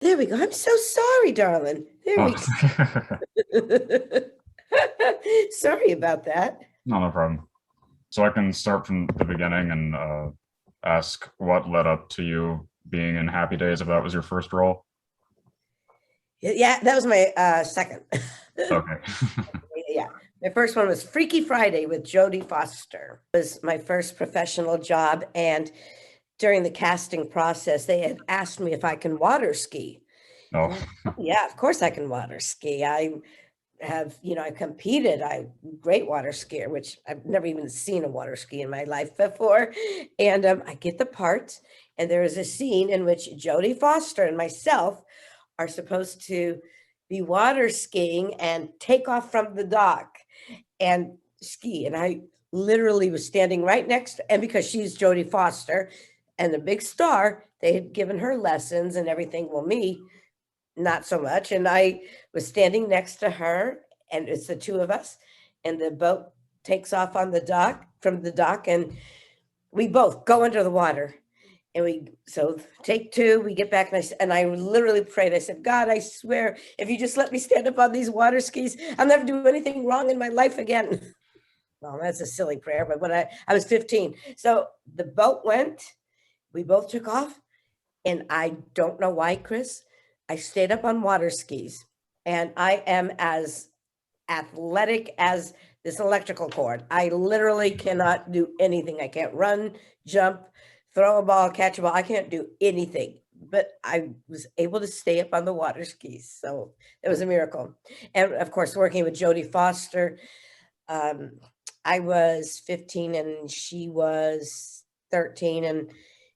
There we go. I'm so sorry, darling. There we Oh, go. Sorry about that. no problem. So I can start from the beginning and ask what led up to you being in Happy Days if that was your first role. Yeah, that was my second. Okay. Yeah. My first one was Freaky Friday with Jodie Foster. It was my first professional job. And during the casting process, they had asked me if I can water ski. Oh, And I, oh, yeah, of course I can water ski. I have, I competed. I'm a great water skier, which I've never even seen a water ski in my life before. And I get the part. And there is a scene in which Jodie Foster and myself are supposed to be water skiing and take off from the dock and ski. And I literally was standing right next to, and because she's Jodie Foster and the big star, they had given her lessons and everything. Well, me, not so much. And I was standing next to her, and it's the two of us, and the boat takes off on the dock from the dock, and we both go under the water. And so take two, we get back, and I literally prayed. I said, God, I swear, if you just let me stand up on these water skis, I'll never do anything wrong in my life again. Well, that's a silly prayer, but when I was 15. So the boat went, we both took off, and I don't know why, Chris, I stayed up on water skis, and I am as athletic as this electrical cord. I literally cannot do anything. I can't run, jump, throw a ball, catch a ball. I can't do anything. But I was able to stay up on the water skis. So it was a miracle. And of course, working with Jodie Foster, um, I was 15 and she was 13, and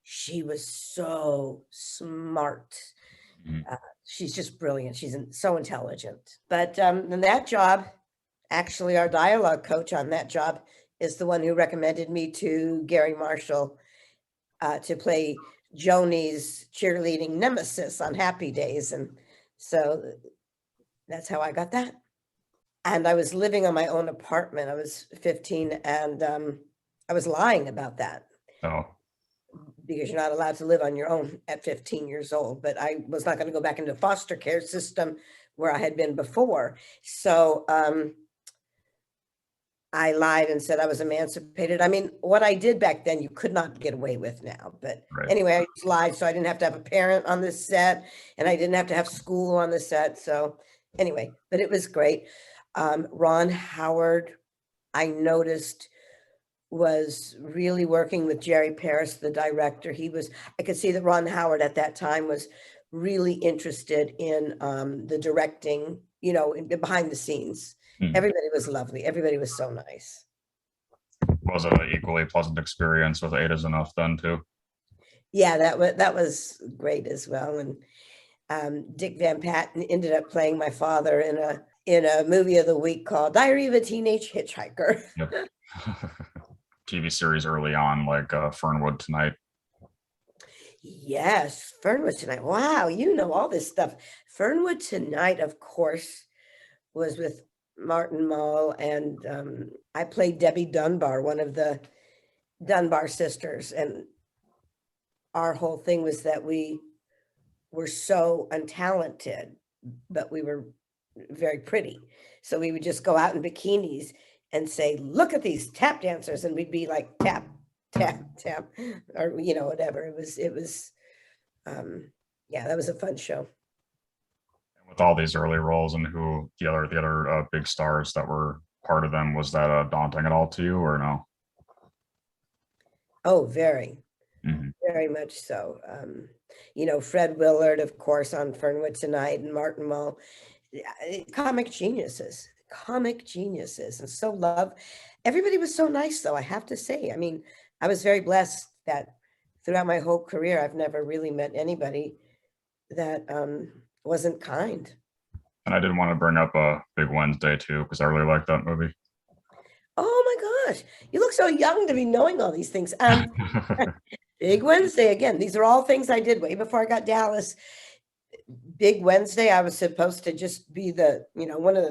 she was so smart. mhm. Uh, she's just brilliant. She's so intelligent. But in that job, actually, our dialogue coach on that job is the one who recommended me to Gary Marshall to play Joni's cheerleading nemesis on Happy Days. And so that's how I got that. And I was living on my own apartment. I was 15, and I was lying about that Oh, because you're not allowed to live on your own at 15 years old. But I was not going to go back into the foster care system where I had been before. So I lied and said I was emancipated. I mean, what I did back then, you could not get away with now. But right. anyway, I just lied so I didn't have to have a parent on the set, and I didn't have to have school on the set. So anyway, but it was great. Ron Howard, I noticed, was really working with Jerry Paris, the director. I could see that Ron Howard at that time was really interested in the directing, behind the scenes. Mhm. Everybody was lovely. Everybody was so nice. Was it an equally pleasant experience with Eight is Enough then too? Yeah, that was great as well. And Dick Van Patten ended up playing my father in a movie of the week called Diary of a Teenage Hitchhiker. Yep. TV series early on, like Fernwood Tonight. Yes, Fernwood Tonight. Wow, you know all this stuff. Fernwood Tonight, of course, was with Martin Mull, and I played Debbie Dunbar, one of the Dunbar sisters. And our whole thing was that we were so untalented, but we were very pretty. So we would just go out in bikinis and say, "Look at these tap dancers," and we'd be like, "Tap, tap, tap," or whatever. It was, um, yeah, that was a fun show. With all these early roles and who the other big stars that were part of them, was that daunting at all to you or no? Oh, very, Hmm. very much so. Fred Willard, of course, on Fernwood Tonight, and Martin Mull, comic geniuses, and so love. Everybody was so nice, though, I have to say. I mean, I was very blessed that throughout my whole career, I've never really met anybody that wasn't kind. And I did want to bring up Big Wednesday too, because I really like that movie. Oh my gosh, you look so young to be knowing all these things. Big Wednesday, again, these are all things I did way before I got Dallas. Big Wednesday, I was supposed to just be one of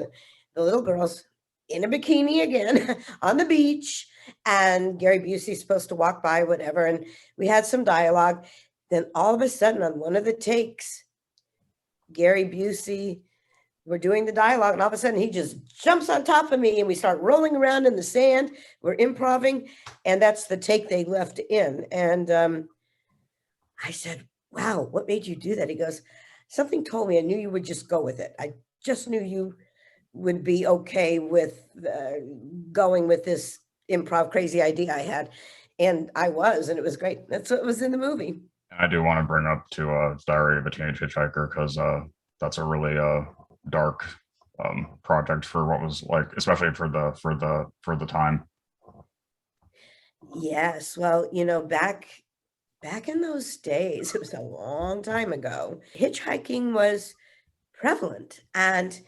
the little girls in a bikini again on the beach. And Gary Busey's supposed to walk by, whatever. And we had some dialogue. Then all of a sudden, on one of the takes, Gary Busey. We're doing the dialogue, and all of a sudden he just jumps on top of me, and we start rolling around in the sand. We're improving, and that's the take they left in. And I said, wow, what made you do that? He goes, something told me, I knew you would just go with it. I just knew you would be okay with going with this improv crazy idea I had. And I was, and it was great. That's what was in the movie. I do want to bring up to Diary of a Teenage Hitchhiker because that's a really dark project for what was like, especially for the time. Yes, well, back in those days, it was a long time ago, hitchhiking was prevalent. And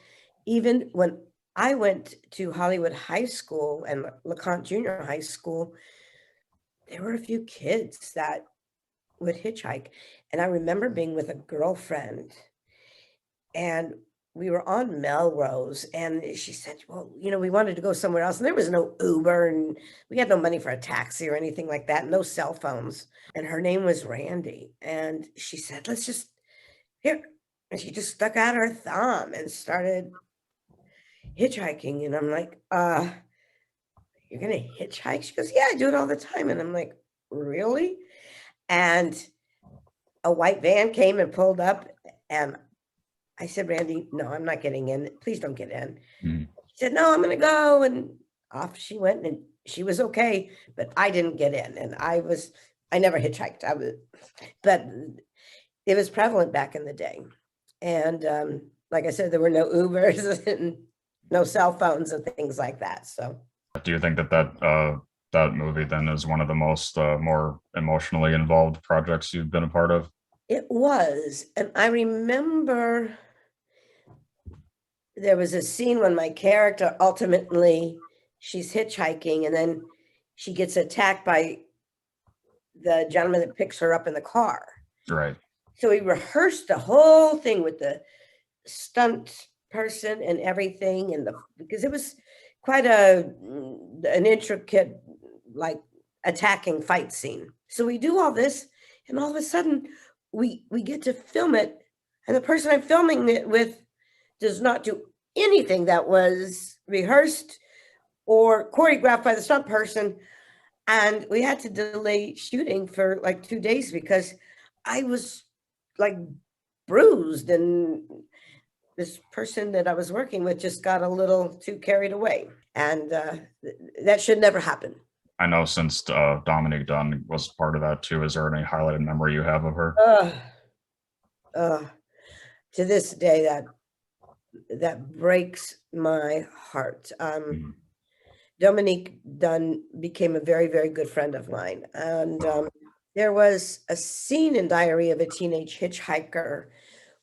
even when I went to Hollywood High School and LeConte Junior High School, there were a few kids that would hitchhike. And I remember being with a girlfriend, and we were on Melrose, and she said, well, we wanted to go somewhere else, and there was no Uber, and we had no money for a taxi or anything like that, no cell phones. And her name was Randy. And she said, let's just, here. And she just stuck out her thumb and started hitchhiking. And I'm like, you're going to hitchhike? She goes, yeah, I do it all the time. And I'm like, really? And a white van came and pulled up, and I said, Randy, no, I'm not getting in. Please don't get in. Mhm. She said, no, I'm going to go. And off she went, and she was okay, but I didn't get in. And I never hitchhiked. But it was prevalent back in the day. And like I said, there were no Ubers and no cell phones and things like that. So Do you think that movie then is one of the most more emotionally involved projects you've been a part of? it was. And I remember there was a scene when my character ultimately, she's hitchhiking, and then she gets attacked by the gentleman that picks her up in the car. Right. So we rehearsed the whole thing with the stunt person and everything, and because it was quite an intricate, like, attacking fight scene. So we do all this, and all of a sudden we get to film it, and the person I'm filming it with does not do anything that was rehearsed or choreographed by the stunt person. And we had to delay shooting for like 2 days because I was like bruised, and this person that I was working with just got a little too carried away. And that should never happen. I know since Dominique Dunn was part of that too, is there any highlighted memory you have of her? To this day, that breaks my heart. Mhm. Dominique Dunn became a very, very good friend of mine. And there was a scene in Diary of a Teenage Hitchhiker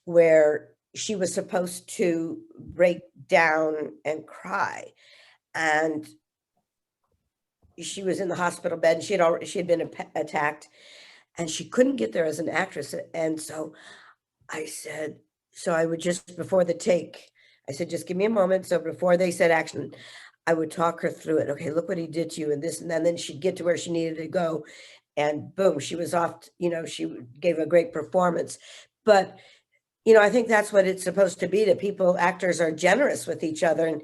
where she was supposed to break down and cry. And she was in the hospital bed, and she had been attacked, and she couldn't get there as an actress. And so I said, so I would just, before the take, I said, just give me a moment. So before they said action, I would talk her through it. Okay, look what he did to you, and this and that. And then she'd get to where she needed to go, and boom, she was off. She gave a great performance. But I think that's what it's supposed to be. That actors are generous with each other, and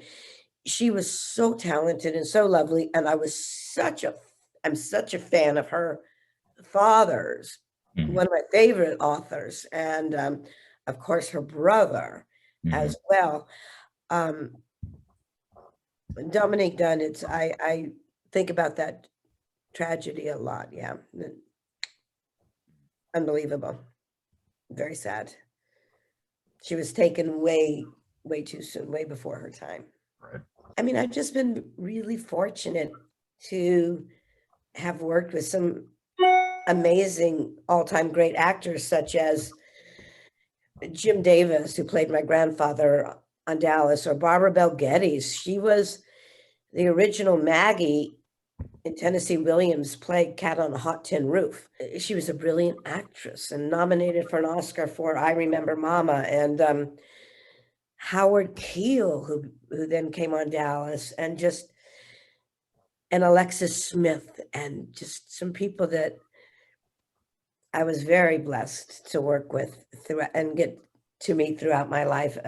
she was so talented and so lovely. And I'm such a fan of her father's, Mhm. one of my favorite authors, and of course her brother Mhm. as well. Dominique Dunn, I think about that tragedy a lot. Yeah. Unbelievable. Very sad. She was taken way, way too soon, way before her time. Right. I mean, I've just been really fortunate to have worked with some amazing all-time great actors, such as Jim Davis, who played my grandfather on Dallas, or Barbara Bel Geddes. She was the original Maggie in Tennessee Williams' play Cat on a Hot Tin Roof. She was a brilliant actress and nominated for an Oscar for I Remember Mama. And Howard Keel, who then came on Dallas, and Alexis Smith, and just some people that I was very blessed to work with and get to me throughout my life.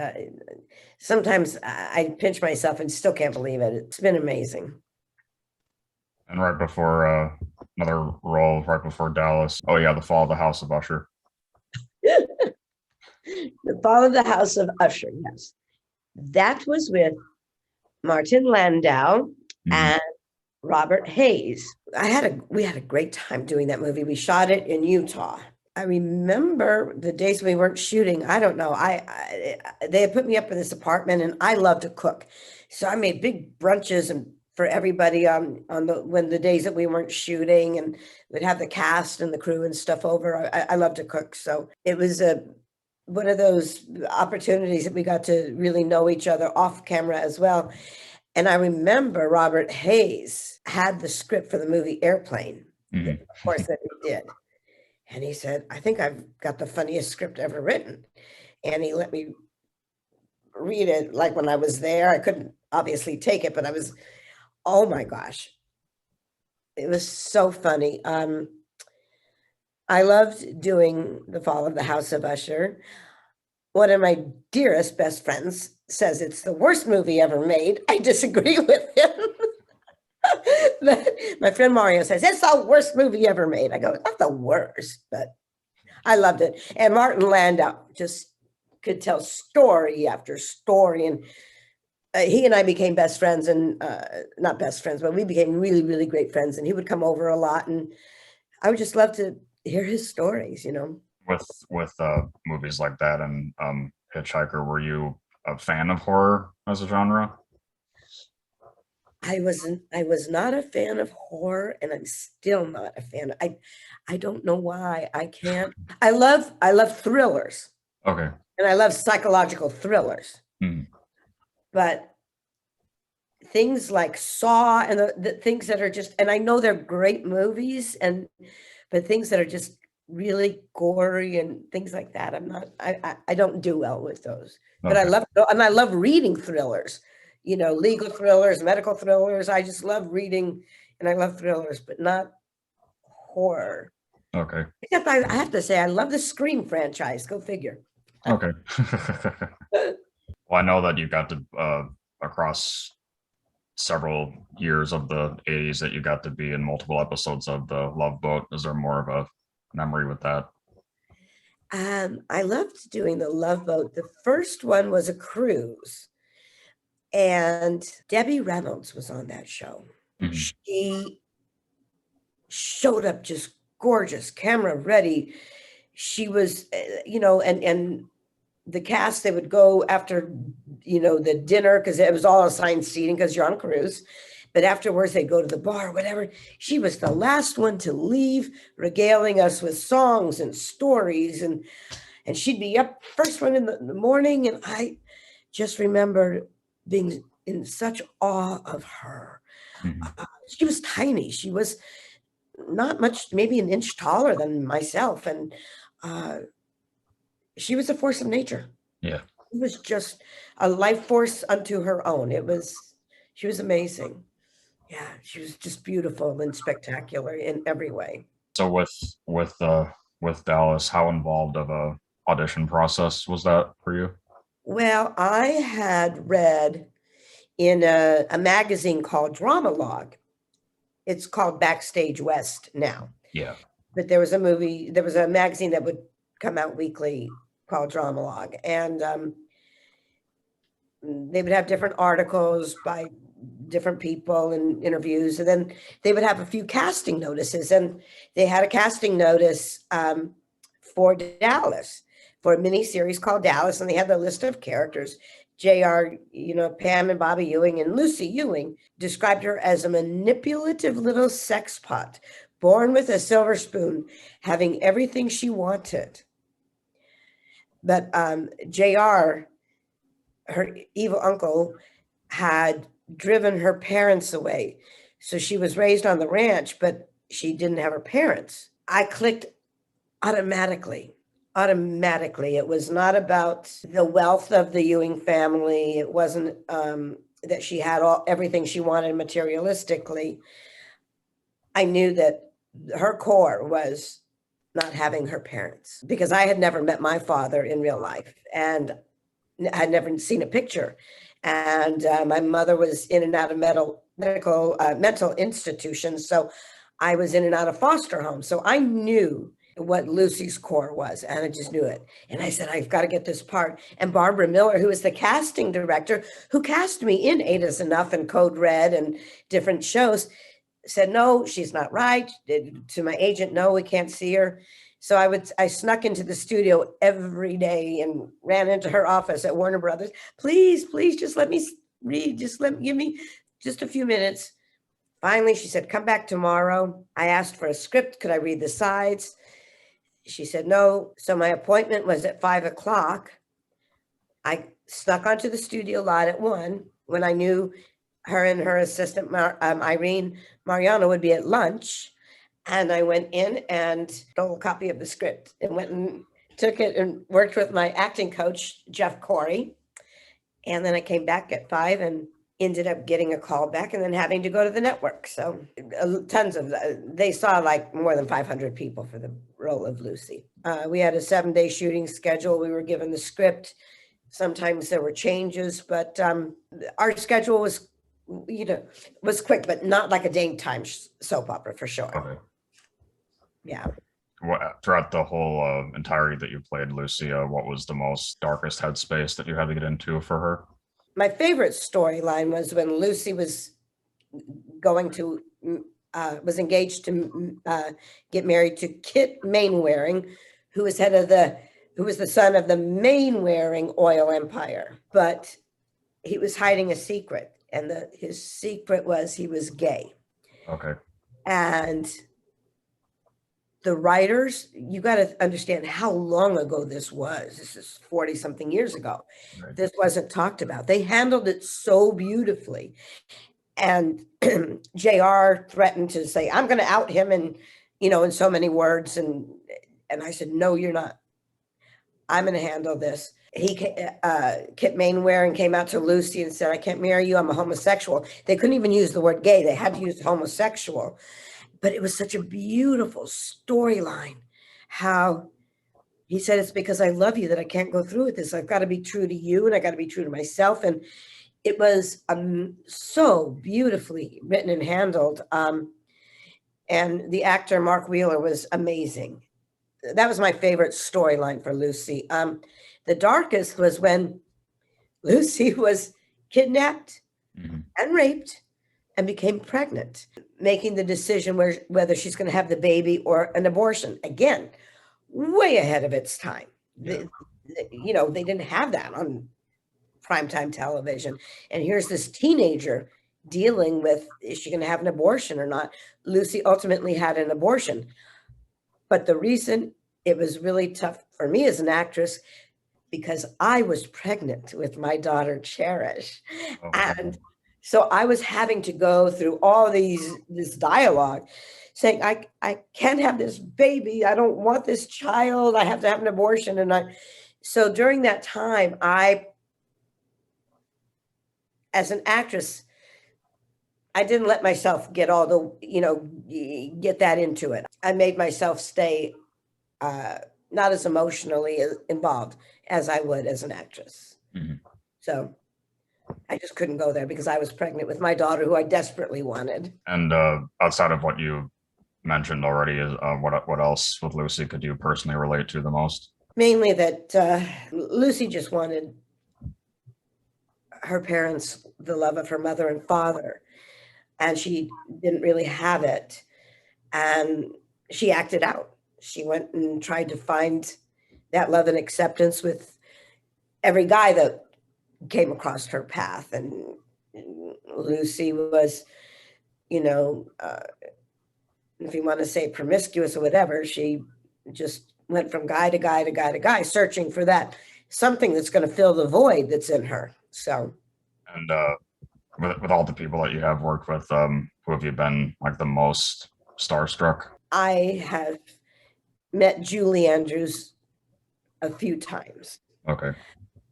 Sometimes I pinch myself and still can't believe it. It's been amazing. And right before another role, right before Dallas. Oh yeah, The Fall of the House of Usher. The Fall of the House of Usher, yes. That was with Martin Landau Mhm. and Robert Hayes. We had a great time doing that movie. We shot it in Utah. I remember the days we weren't shooting. I don't know. They had put me up in this apartment, and I love to cook, so I made big brunches and for everybody on the days that we weren't shooting, and we'd have the cast and the crew and stuff over. I love to cook, so it was a one of those opportunities that we got to really know each other off camera as well. And I remember Robert Hayes had the script for the movie Airplane, Mhm. of course, that he did. And he said, I think I've got the funniest script ever written. And he let me read it like when I was there. I couldn't obviously take it, but oh my gosh, it was so funny. I loved doing The Fall of the House of Usher. One of my dearest best friends says it's the worst movie ever made. I disagree with him. But my friend Mario says it's the worst movie ever made. I go, it's not the worst, but I loved it. And Martin Landau just could tell story after story. And he and I became best friends, and not best friends, but we became really, really great friends. And he would come over a lot. And I would just love to hear his stories, you know. With movies like that and Hitchhiker, were you a fan of horror as a genre? I was not a fan of horror, and I'm still not a fan. I don't know why. I can't. I love thrillers, Okay. and I love psychological thrillers. Mhm. But things like Saw and the things that are just, and I know they're great movies, but things that are just really gory and things like that, I don't do well with those. But Okay. I love reading thrillers, you know, legal thrillers, medical thrillers. I just love reading, and I love thrillers, but not horror. Okay. Except I have to say, I love the Scream franchise. Go figure. Okay. Well, I know that you got to across several years of the 80s that you got to be in multiple episodes of the Love Boat. Is there more of a memory with that? I loved doing the Love Boat. The first one was a cruise, and Debbie Reynolds was on that show. Mhm. She showed up just gorgeous, camera ready. She was, you know, and the cast, they would go after, you know, the dinner because it was all assigned seating because you're on a cruise. But afterwards, they go to the bar, whatever. She was the last one to leave, regaling us with songs and stories, and she'd be up first one in the morning. And I just remember being in such awe of her. Mhm. She was tiny. She was not much, maybe an inch taller than myself. And uh, she was a force of nature. Yeah. She was just a life force unto her own. She was amazing. Yeah, she was just beautiful and spectacular in every way. So with Dallas, how involved of a audition process was that for you? Well, I had read in a magazine called Drama Log. It's called Backstage West now. Yeah. But there was a magazine that would come out weekly called Drama Log. And they would have different articles by different people and interviews. And then they would have a few casting notices. And they had a casting notice for Dallas, for a mini series called Dallas. And they had the list of characters. JR, you know, Pam and Bobby Ewing, and Lucy Ewing described her as a manipulative little sex pot, born with a silver spoon, having everything she wanted. But JR, her evil uncle, had driven her parents away. So she was raised on the ranch, but she didn't have her parents. I clicked automatically. Automatically. It was not about the wealth of the Ewing family. It wasn't that she had everything she wanted materialistically. I knew that her core was not having her parents, because I had never met my father in real life and had never seen a picture. And my mother was in and out of mental institutions. So I was in and out of foster homes. So I knew what Lucy's core was, and I just knew it. And I said, I've got to get this part. And Barbara Miller, who is the casting director, who cast me in Eight Is Enough and Code Red and different shows, said, no, she's not right. To my agent, no, we can't see her. So I snuck into the studio every day and ran into her office at Warner Brothers. Please, just let me read. Give me just a few minutes. Finally, she said, come back tomorrow. I asked for a script. Could I read the sides? She said, no. So my appointment was at 5:00. I snuck onto the studio lot at 1 when I knew her and her assistant, Irene Mariano, would be at lunch. And I went in and stole a copy of the script and went and took it and worked with my acting coach, Jeff Corey. And then I came back at 5 and ended up getting a call back and then having to go to the network. So they saw like more than 500 people for the role of Lucy. We had a 7-day shooting schedule. We were given the script. Sometimes there were changes, but our schedule was quick, but not like a daytime soap opera for sure. Okay. Yeah. Throughout the whole entirety that you played Lucy, what was the most darkest headspace that you had to get into for her? My favorite storyline was when Lucy was engaged to get married to Kit Mainwaring, who was the son of the Mainwaring oil empire, but he was hiding a secret, and his secret was he was gay. Okay. And the writers, you got to understand how long ago this was. This is 40 something years ago. Right. This wasn't talked about. They handled it so beautifully. And JR threatened to say, I'm going to out him in so many words. And I said, no, you're not. I'm going to handle this. Kit Mainwaring came out to Lucy and said, I can't marry you. I'm a homosexual. They couldn't even use the word gay. They had to use homosexual. But it was such a beautiful storyline, how he said, it's because I love you that I can't go through with this. I've got to be true to you, and I got to be true to myself. And it was so beautifully written and handled. And the actor, Mark Wheeler, was amazing. That was my favorite storyline for Lucy. The darkest was when Lucy was kidnapped and raped and became pregnant, making the decision whether she's going to have the baby or an abortion. Again, way ahead of its time. Yeah. They didn't have that on primetime television. And here's this teenager dealing with, is she going to have an abortion or not? Lucy ultimately had an abortion. But the reason it was really tough for me as an actress, because I was pregnant with my daughter, Cherish. Okay. And so I was having to go through all this dialogue saying, I can't have this baby. I don't want this child. I have to have an abortion. So during that time, as an actress, I didn't let myself get get that into it. I made myself stay not as emotionally involved as I would as an actress. Mm-hmm. So I just couldn't go there because I was pregnant with my daughter, who I desperately wanted. And outside of what you mentioned already, what else with Lucy could you personally relate to the most? Mainly that Lucy just wanted her parents, the love of her mother and father, and she didn't really have it. And she acted out. She went and tried to find that love and acceptance with every guy that came across her path. And Lucy was, if you want to say promiscuous or whatever, she just went from guy to guy to guy to guy, searching for that something that's going to fill the void that's in her. So, and with all the people that you have worked with, who have you been like the most starstruck? I have met Julie Andrews a few times. Okay.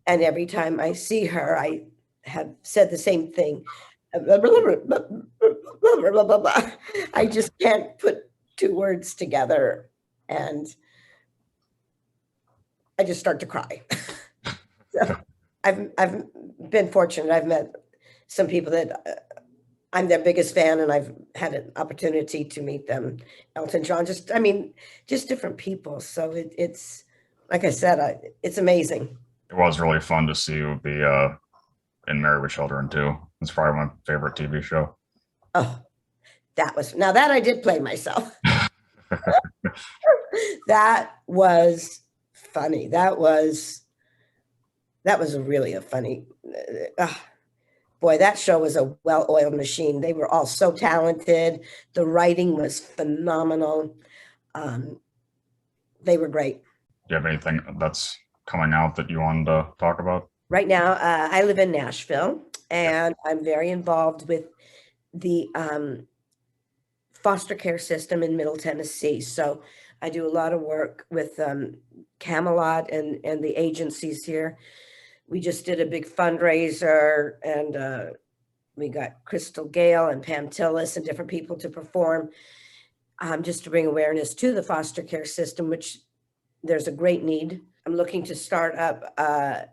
And every time I see her, I have said the same thing. I just can't put two words together and I just start to cry. So I've been fortunate. I've met some people that I'm their biggest fan, and I've had an opportunity to meet them. Elton John, just different people. So it's like I said, it's amazing. It was really fun to see you be in Married with Children too. It's probably my favorite TV show. Oh, now that I did play myself. That was funny. That was really a funny. Boy, that show was a well-oiled machine. They were all so talented. The writing was phenomenal. They were great. Do you have anything that's coming out that you wanted to talk about? Right now, I live in Nashville, and I'm very involved with the foster care system in Middle Tennessee. So I do a lot of work with Camelot and the agencies here. We just did a big fundraiser, and we got Crystal Gale and Pam Tillis and different people to perform, just to bring awareness to the foster care system, which there's a great need. I'm looking to start up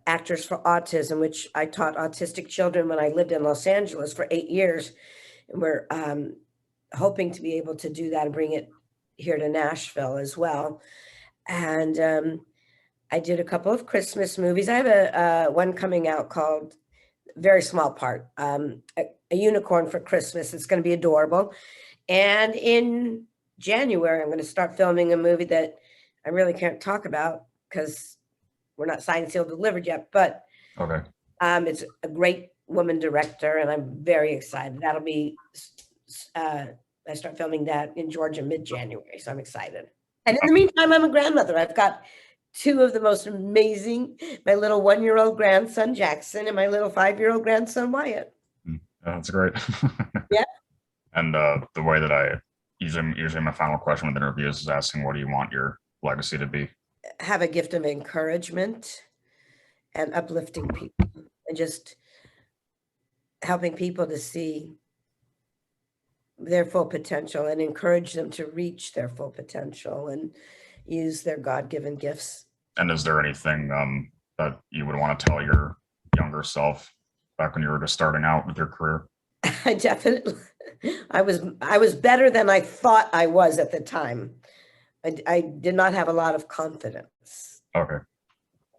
Actors for Autism, which I taught autistic children when I lived in Los Angeles for 8 years. And we're hoping to be able to do that and bring it here to Nashville as well. And I did a couple of Christmas movies. I have a one coming out called, very small part, a Unicorn for Christmas. It's going to be adorable. And in January, I'm going to start filming a movie that I really can't talk about because we're not signed, sealed, delivered yet. But Okay. It's a great woman director, and I'm very excited. That'll be, I start filming that in Georgia mid-January, so I'm excited. And in the meantime, I'm a grandmother. I've got 2 of the most amazing, my little 1-year-old grandson, Jackson, and my little 5-year-old grandson, Wyatt. That's great. Yeah. And the way that I usually my final question with interviews is asking, what do you want your legacy to be? Have a gift of encouragement and uplifting people, and just helping people to see their full potential and encourage them to reach their full potential and use their God-given gifts. And is there anything that you would want to tell your younger self back when you were just starting out with your career? I definitely, I was better than I thought I was at the time. I did not have a lot of confidence. Okay.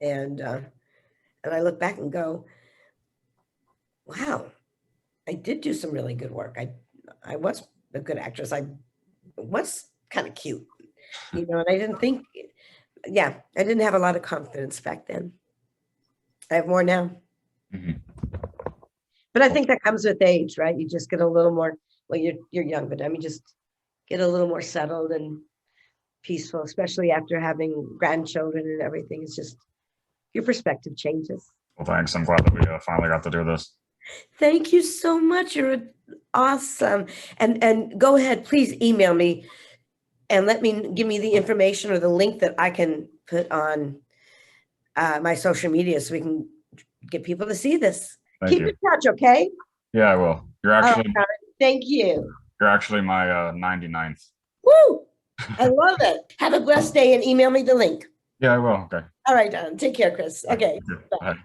And I look back and go, wow, I did do some really good work. I was a good actress. I was kind of cute, and I didn't think, I didn't have a lot of confidence back then. I have more now. Mm-hmm. But I think that comes with age, right? You just get a little more, well, you're young, but just get a little more settled and peaceful, especially after having grandchildren and everything. It's just, your perspective changes. Well, thanks. I'm glad that we finally got to do this. Thank you so much. You're awesome. And go ahead, please email me and give me the information or the link that I can put on my social media so we can get people to see this. Keep in touch, okay? Yeah, I will. You're actually, thank you. You're actually my 99th. Woo! I love it. Have a blessed day and email me the link. Yeah, I will. Okay. All right, Don. Take care, Chris. Okay. Bye.